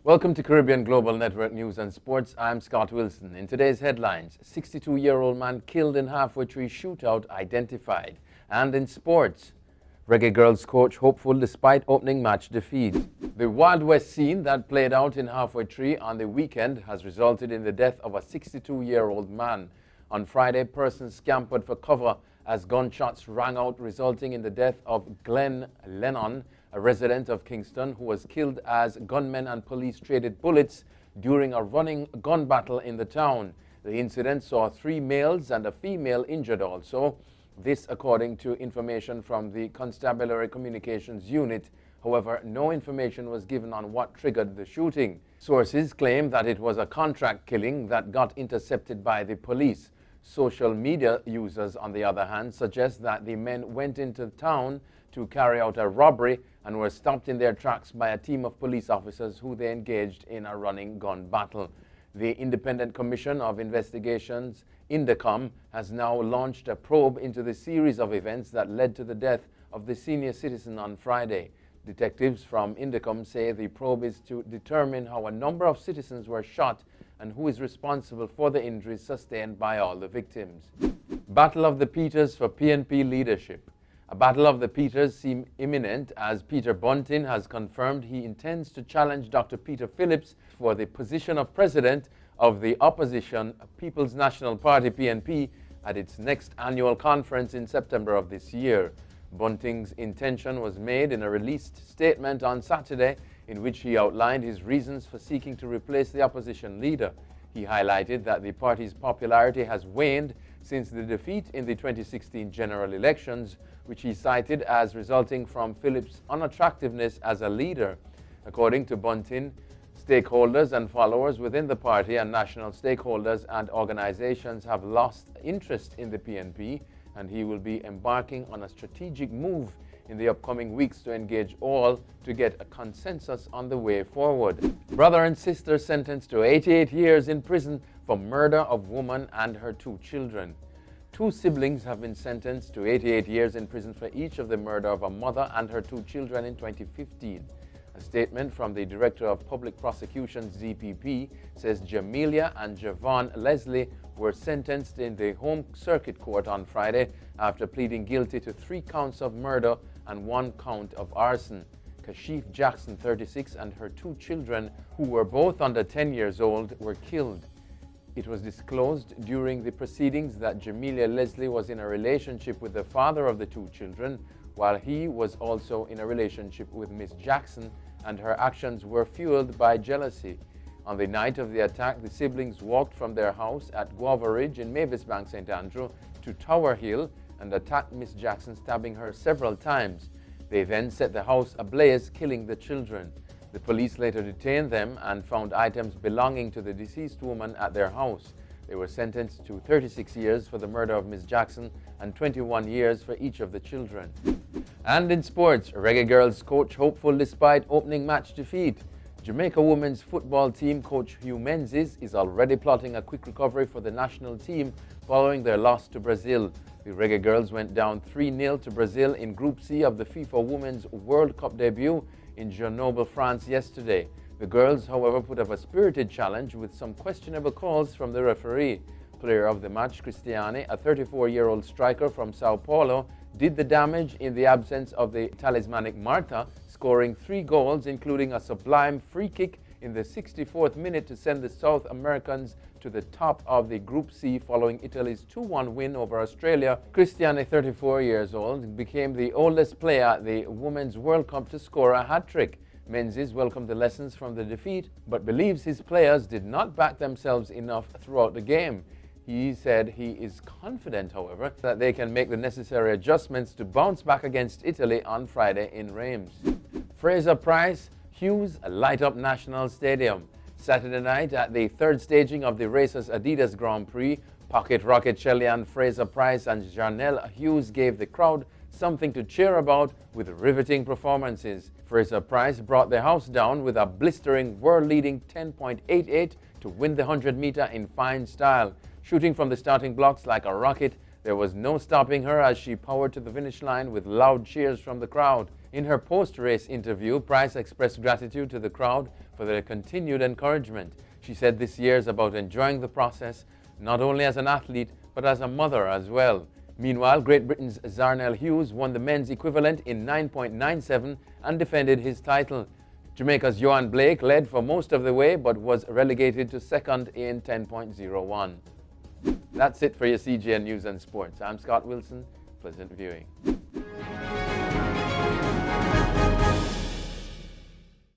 Welcome to Caribbean Global Network News and Sports. I'm Scott Wilson. In today's headlines, 62-year-old man killed in halfway tree shootout identified. And in sports, Reggae Girls coach hopeful despite opening match defeat. The Wild West scene that played out in Halfway Tree on the weekend has resulted in the death of a 62-year-old man. On Friday, persons scampered for cover as gunshots rang out, resulting in the death of Glenn Lennon, a resident of Kingston, who was killed as gunmen and police traded bullets during a running gun battle in the town. The incident saw 3 males and a female injured also. This according to information from the Constabulary Communications Unit. However, no information was given on what triggered the shooting. Sources claim that it was a contract killing that got intercepted by the police. Social media users, on the other hand, suggest that the men went into town to carry out a robbery and were stopped in their tracks by a team of police officers who they engaged in a running gun battle. The Independent Commission of Investigations, INDECOM, has now launched a probe into the series of events that led to the death of the senior citizen on Friday. Detectives from INDECOM say the probe is to determine how a number of citizens were shot and who is responsible for the injuries sustained by all the victims. Battle of the Peters for PNP leadership. A battle of the Peters seems imminent as Peter Bunting has confirmed he intends to challenge Dr. Peter Phillips for the position of president of the opposition People's National Party PNP at its next annual conference in September of this year. Bunting's intention was made in a released statement on Saturday in which he outlined his reasons for seeking to replace the opposition leader. He highlighted that the party's popularity has waned since the defeat in the 2016 general elections, which he cited as resulting from Phillips' unattractiveness as a leader. According to Bunting, stakeholders and followers within the party and national stakeholders and organizations have lost interest in the PNP, and he will be embarking on a strategic move in the upcoming weeks to engage all to get a consensus on the way forward. Brother and sister sentenced to 88 years in prison for murder of woman and her 2 children. 2 siblings have been sentenced to 88 years in prison for each of the murder of a mother and her 2 children in 2015. A statement from the Director of Public Prosecutions, DPP, says Jamelia and Javon Leslie were sentenced in the Home Circuit Court on Friday after pleading guilty to 3 counts of murder and 1 count of arson. Kashif Jackson, 36, and her 2 children, who were both under 10 years old, were killed. It was disclosed during the proceedings that Jamelia Leslie was in a relationship with the father of the 2 children, while he was also in a relationship with Miss Jackson, and her actions were fueled by jealousy. On the night of the attack, the siblings walked from their house at Guava Ridge in Mavis Bank, St. Andrew, to Tower Hill and attacked Miss Jackson, stabbing her several times. They then set the house ablaze, killing the children. The police later detained them and found items belonging to the deceased woman at their house. They were sentenced to 36 years for the murder of Miss Jackson and 21 years for each of the children. And in sports, Reggae Girls coach hopeful despite opening match defeat. Jamaica women's football team coach Hugh Menzies is already plotting a quick recovery for the national team following their loss to Brazil. The Reggae Girls went down 3-0 to Brazil in Group C of the FIFA Women's World Cup debut in Grenoble, France yesterday. The girls, however, put up a spirited challenge with some questionable calls from the referee. Player of the match, Cristiane, a 34-year-old striker from Sao Paulo, did the damage in the absence of the talismanic Marta, scoring 3 goals, including a sublime free kick in the 64th minute to send the South Americans to the top of the Group C following Italy's 2-1 win over Australia. Cristiane, 34 years old, became the oldest player at the Women's World Cup to score a hat-trick. Menzies welcomed the lessons from the defeat, but believes his players did not back themselves enough throughout the game. He said he is confident, however, that they can make the necessary adjustments to bounce back against Italy on Friday in Reims. Fraser Price, Hughes light up National Stadium. Saturday night at the 3rd staging of the Racers Adidas Grand Prix, Pocket Rocket Shellyan Fraser Price and Janelle Hughes gave the crowd something to cheer about with riveting performances. Fraser Price brought the house down with a blistering world-leading 10.88 to win the 100-meter in fine style. Shooting from the starting blocks like a rocket, there was no stopping her as she powered to the finish line with loud cheers from the crowd. In her post-race interview, Price expressed gratitude to the crowd for their continued encouragement. She said this year is about enjoying the process, not only as an athlete, but as a mother as well. Meanwhile, Great Britain's Zarnell Hughes won the men's equivalent in 9.97 and defended his title. Jamaica's Johan Blake led for most of the way, but was relegated to second in 10.01. That's it for your CGN News and Sports. I'm Scott Wilson. Pleasant viewing.